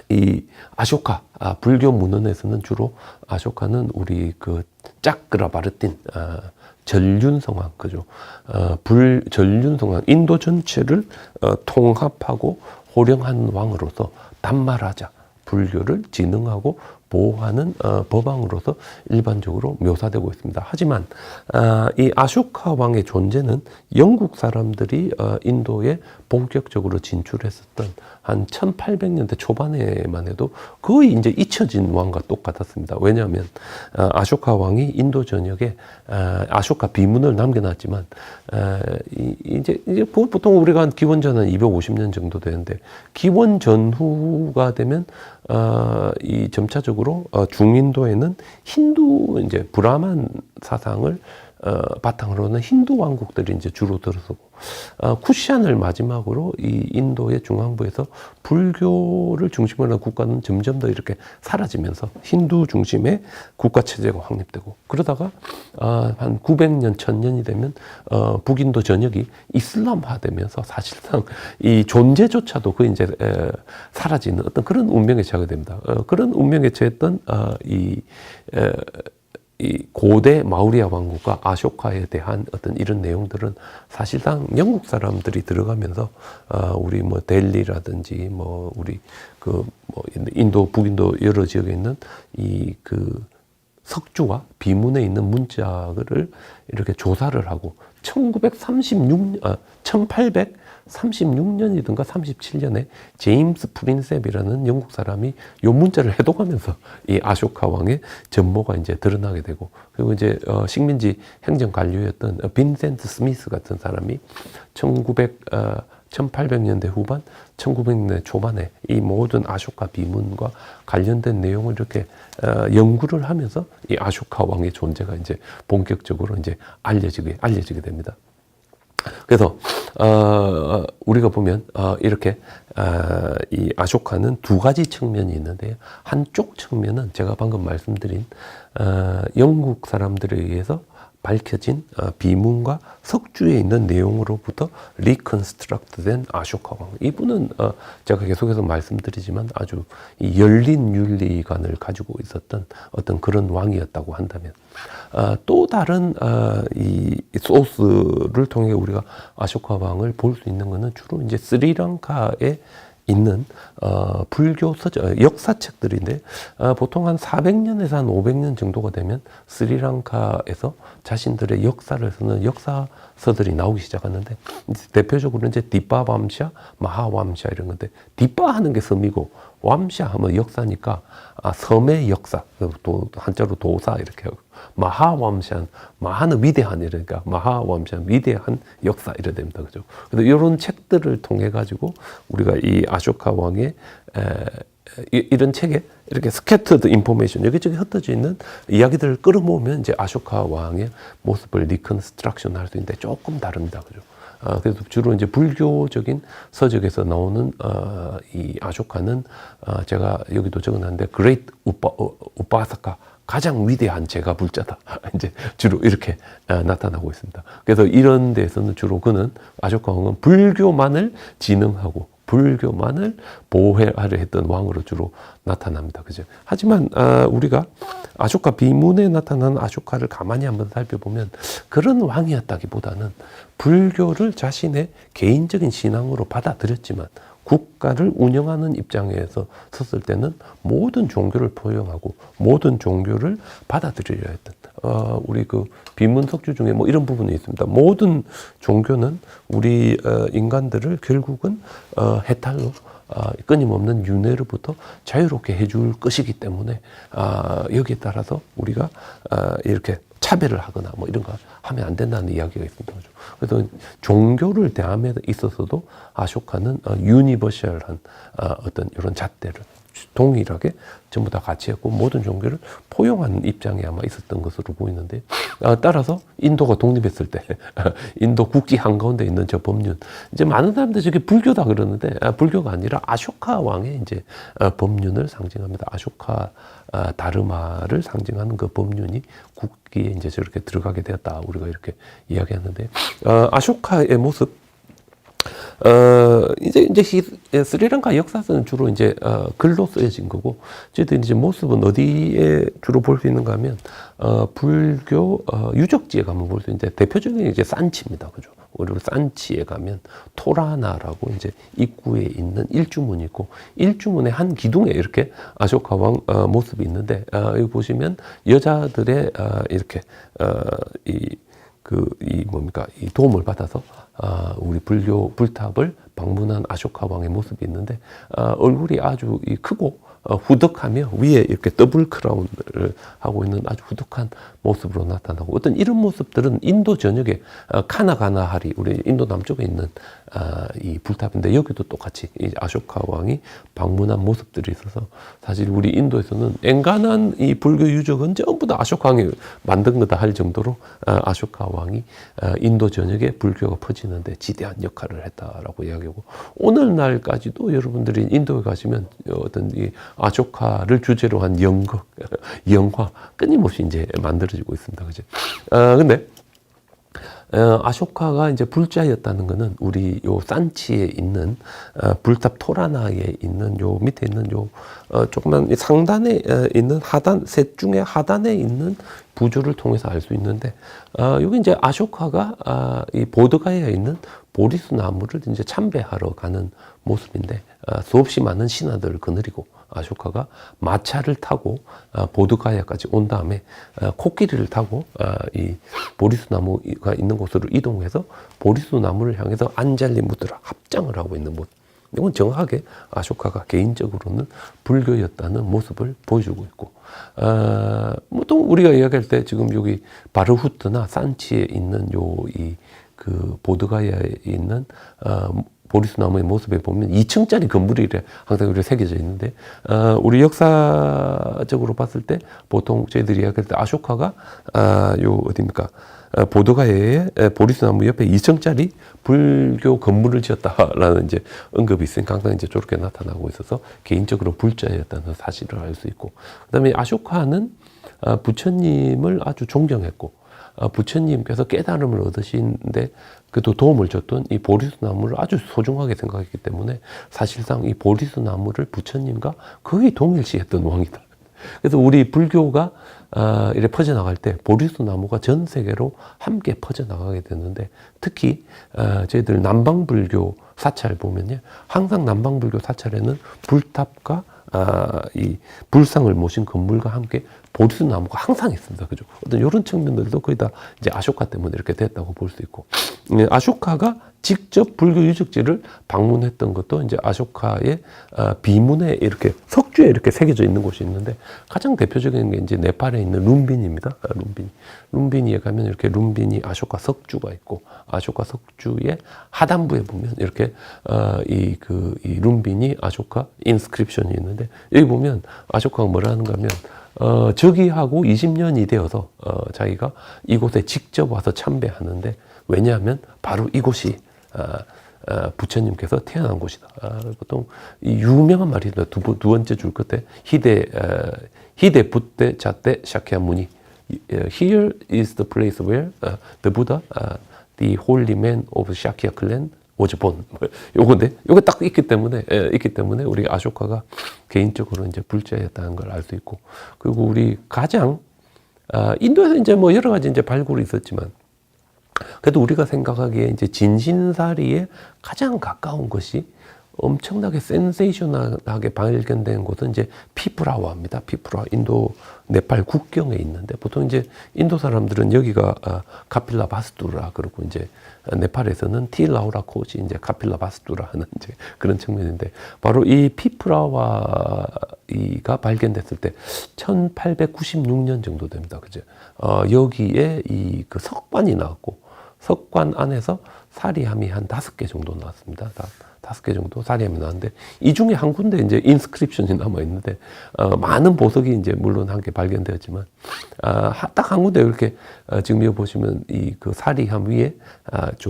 이 아쇼카, 불교 문헌에서는 주로 아쇼카는 우리 그 짜크라바르틴, 전륜성왕, 그죠? 전륜성왕, 인도 전체를 통합하고 호령한 왕으로서 단말하자, 불교를 진흥하고 보호하는 법왕으로서 일반적으로 묘사되고 있습니다. 하지만 이 아쇼카 왕의 존재는 영국 사람들이 인도에 본격적으로 진출했었던 한 1800년대 초반에만 해도 거의 이제 잊혀진 왕과 똑같았습니다. 왜냐하면 아쇼카 왕이 인도 전역에 아쇼카 비문을 남겨놨지만 이제 보통 우리가 한 기원 전은 250년 정도 되는데 기원 전후가 되면 이 점차적으로 중인도에는 힌두 이제 브라만 사상을 바탕으로는 힌두 왕국들이 이제 주로 들어서고 쿠시안을 마지막으로 이 인도의 중앙부에서 불교를 중심으로 한 국가는 점점 더 이렇게 사라지면서 힌두 중심의 국가 체제가 확립되고 그러다가 한 900년, 1000년이 되면 북인도 전역이 이슬람화되면서 사실상 이 존재조차도 그 이제 사라지는 어떤 그런 운명에 처하게 됩니다. 그런 운명에 처했던 이 고대 마우리아 왕국과 아쇼카에 대한 어떤 이런 내용들은 사실상 영국 사람들이 들어가면서 우리 뭐 델리라든지 뭐 우리 그 뭐 인도 북인도 여러 지역에 있는 이 그 석주와 비문에 있는 문자를 이렇게 조사를 하고 1836년이든가 37년에 제임스 프린셉이라는 영국 사람이 요 문자를 해독하면서 이 아쇼카 왕의 전모가 이제 드러나게 되고 그리고 이제 식민지 행정 관료였던 빈센트 스미스 같은 사람이 1800년대 후반, 1900년대 초반에 이 모든 아쇼카 비문과 관련된 내용을 이렇게 연구를 하면서 이 아쇼카 왕의 존재가 이제 본격적으로 이제 알려지게 됩니다. 그래서 우리가 보면 이렇게 이 아쇼카는 두 가지 측면이 있는데요. 한쪽 측면은 제가 방금 말씀드린 영국 사람들에 의해서 밝혀진 비문과 석주에 있는 내용으로부터 리컨스트럭트된 아쇼카 왕. 이분은 제가 계속해서 말씀드리지만 아주 이 열린 윤리관을 가지고 있었던 어떤 그런 왕이었다고 한다면 또 다른 이 소스를 통해 우리가 아쇼카 왕을 볼 수 있는 것은 주로 이제 스리랑카에 있는 불교 역사책들인데 보통 한 400년에서 한 500년 정도가 되면 스리랑카에서 자신들의 역사를 쓰는 역사서들이 나오기 시작하는데 대표적으로 이제 디빠밤샤, 마하밤샤 이런 건데 디빠 하는 게 섬이고 왬샤 하면 역사니까 섬의 역사, 또 한자로 도사 이렇게 하고 마하왬샤는 마하는 위대한 이러니까 마하왬샤는 위대한 역사 이래 됩니다. 그죠? 그래서 이런 책들을 통해 가지고 우리가 이 아쇼카 왕의 이런 책에 이렇게 스캐터드 인포메이션 여기저기 흩어져 있는 이야기들을 끌어모으면 이제 아쇼카 왕의 모습을 리컨스트럭션 할 수 있는데 조금 다릅니다. 그죠? 그래서 주로 이제 불교적인 서적에서 나오는 이 아쇼카는 제가 여기도 적어놨는데 그레이트 우파사카 가장 위대한 제가 불자다. 이제 주로 이렇게 나타나고 있습니다. 그래서 이런 데서는 주로 그는 아쇼카 왕은 불교만을 진흥하고 불교만을 보호하려 했던 왕으로 주로 나타납니다. 그죠? 하지만 우리가 아쇼카 비문에 나타나는 아쇼카를 가만히 한번 살펴보면 그런 왕이었다기보다는 불교를 자신의 개인적인 신앙으로 받아들였지만 국가를 운영하는 입장에서 섰을 때는 모든 종교를 포용하고 모든 종교를 받아들이려 했던 우리 그 비문석주 중에 뭐 이런 부분이 있습니다. 모든 종교는 우리 인간들을 결국은 해탈로 끊임없는 윤회로부터 자유롭게 해줄 것이기 때문에 여기에 따라서 우리가 이렇게 차별을 하거나 뭐 이런 거 하면 안 된다는 이야기가 있습니다. 그래서 종교를 대함에 있어서도 아쇼카는 유니버셜한 어떤 이런 잣대를 동일하게 전부 다 같이 했고 모든 종교를 포용하는 입장에 아마 있었던 것으로 보이는데 따라서 인도가 독립했을 때 인도 국지 한가운데 있는 저 법륜 이제 많은 사람들이 저게 불교다 그러는데 불교가 아니라 아쇼카 왕의 이제 법륜을 상징합니다. 아쇼카 다르마를 상징하는 그 법륜이 국기에 이제 저렇게 들어가게 되었다 우리가 이렇게 이야기하는데 아쇼카의 모습 이제 스리랑카 역사서는 주로 이제 글로 쓰여진 거고, 저희들 이제 모습은 어디에 주로 볼 수 있는가 하면 불교 유적지에 가면 볼 수 있는데, 대표적인 이제 산치입니다, 그죠? 그리고 산치에 가면 토라나라고 이제 입구에 있는 일주문이 있고, 일주문의 한 기둥에 이렇게 아쇼카 왕 모습이 있는데, 여기 보시면 여자들의 이렇게 이 도움을 받아서 우리 불교 불탑을 방문한 아쇼카 왕의 모습이 있는데, 얼굴이 아주 크고 후덕하며 위에 이렇게 더블 크라운을 하고 있는 아주 후덕한 모습으로 나타나고, 어떤 이런 모습들은 인도 전역에 카나가나하리, 우리 인도 남쪽에 있는 이 불탑인데, 여기도 똑같이 이 아쇼카 왕이 방문한 모습들이 있어서, 사실 우리 인도에서는 엔간한 이 불교 유적은 전부 다 아쇼카 왕이 만든 거다 할 정도로 아쇼카 왕이 인도 전역에 불교가 퍼지는데 지대한 역할을 했다라고 이야기하고, 오늘날까지도 여러분들이 인도에 가시면 어떤 이 아쇼카를 주제로 한 연극, 영화 끊임없이 이제 만들어지고 있습니다. 그죠? 근데 아쇼카가 이제 불자였다는 것은 우리 요 산치에 있는 불탑 토라나에 있는 요 밑에 있는 요 조그만 상단에 있는 하단, 셋 중에 하단에 있는 부조를 통해서 알 수 있는데, 여기 이제 아쇼카가 이 보드가야에 있는 보리수 나무를 이제 참배하러 가는 모습인데, 수없이 많은 신하들을 거느리고 아쇼카가 마차를 타고 보드가야까지 온 다음에 코끼리를 타고 이 보리수 나무가 있는 곳으로 이동해서 보리수 나무를 향해서 안잘리 무드라 합장을 하고 있는 모습. 이건 정확하게 아쇼카가 개인적으로는 불교였다는 모습을 보여주고 있고, 보통 우리가 이야기할 때 지금 여기 바르후트나 산치에 있는 그 보드가야에 있는 보리수 나무의 모습에 보면 2층짜리 건물이 항상 이렇게 새겨져 있는데, 우리 역사적으로 봤을 때 보통 저희들이 이야기할 때 아쇼카가 어디입니까? 보드가야에 보리수 나무 옆에 2층짜리 불교 건물을 지었다라는 이제 언급이 있으니까 항상 이제 저렇게 나타나고 있어서 개인적으로 불자였다는 사실을 알 수 있고, 그다음에 아쇼카는 부처님을 아주 존경했고, 부처님께서 깨달음을 얻으시는데 그도 도움을 줬던 이 보리수 나무를 아주 소중하게 생각했기 때문에, 사실상 이 보리수 나무를 부처님과 거의 동일시했던 왕이다. 그래서 우리 불교가 이렇게 퍼져나갈 때 보리수 나무가 전 세계로 함께 퍼져나가게 되는데, 특히 저희들 남방불교 사찰 보면요, 항상 남방불교 사찰에는 불탑과 이 불상을 모신 건물과 함께 보리수 나무가 항상 있습니다. 그죠? 어떤 이런 측면들도 거의 다 이제 아쇼카 때문에 이렇게 됐다고 볼 수 있고, 아쇼카가 직접 불교 유적지를 방문했던 것도 이제 아쇼카의 비문에 이렇게 석주에 이렇게 새겨져 있는 곳이 있는데, 가장 대표적인 게 이제 네팔에 있는 룸빈입니다. 룸빈이에 가면 이렇게 룸빈이 아쇼카 석주가 있고, 아쇼카 석주의 하단부에 보면 이렇게 이 룸빈이 아쇼카 인스크립션이 있는데, 여기 보면 아쇼카가 뭐라 하는가 하면, 저기하고 20년이 되어서 자기가 이곳에 직접 와서 참배하는데, 왜냐하면 바로 이곳이 부처님께서 태어난 곳이다. 보통 이 유명한 말이 두 번째 줄 끝에 히데 붓데 자테 샤키야무니, Here is the place where the Buddha, the holy man of Shakya clan was born. 요건데, 요게 딱 있기 때문에 우리 아쇼카가 개인적으로 이제 불자였다는 걸 알 수 있고, 그리고 우리 가장 인도에서 이제 뭐 여러 가지 이제 발굴이 있었지만, 그래도 우리가 생각하기에 이제 진신사리에 가장 가까운 것이 엄청나게 센세이셔널하게 발견된 곳은 이제 피프라와입니다. 피프라, 인도 네팔 국경에 있는데, 보통 이제 인도 사람들은 여기가 카필라 바스투라, 그리고 이제 네팔에서는 티라우라 코지, 이제 카필라 바스투라 하는 이제 그런 측면인데, 바로 이 피프라와가 발견됐을 때 1896년 정도 됩니다. 그죠? 여기에 그 석관이 나왔고, 석관 안에서 사리함이 한 5개 정도 나왔습니다. 5개 정도 사리함이 나왔는데, 이 중에 한 군데 이제 인스크립션이 남아 있는데, 많은 보석이 이제 물론 한 개 발견되었지만, 딱 한 군데 이렇게 지금 여기 보시면 그 사리함 위에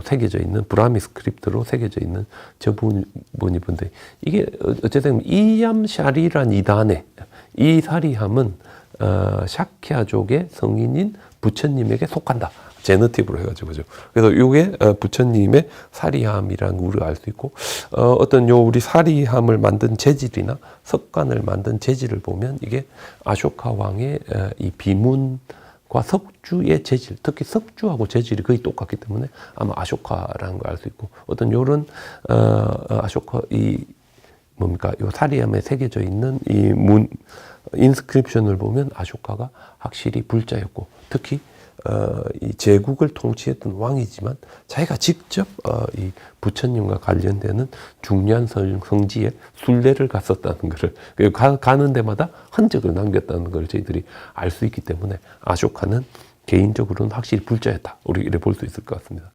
새겨져 있는 브라미 스크립트로 새겨져 있는 저 부분이 본데, 이게 어쨌든 이얌샤리란 이단에 이 사리함은 샤키아족의 성인인 부처님에게 속한다 제너티브로 해가지고 그죠. 그래서 요게 부처님의 사리함이라는 걸 우리가 알 수 있고 어떤 요 우리 사리함을 만든 재질이나 석관을 만든 재질을 보면 이게 아쇼카 왕의 이 비문과 석주의 재질, 특히 석주하고 재질이 거의 똑같기 때문에 아마 아쇼카라는 걸 알 수 있고 어떤 요런 아쇼카 이 뭡니까 요 사리함에 새겨져 있는 이 문 인스크립션을 보면 아쇼카가 확실히 불자였고 특히 이 제국을 통치했던 왕이지만 자기가 직접 이 부처님과 관련되는 중요한 성지에 순례를 갔었다는 것을 가는 데마다 흔적을 남겼다는 걸 저희들이 알 수 있기 때문에 아쇼카는 개인적으로는 확실히 불자였다. 우리 이렇게 볼 수 있을 것 같습니다.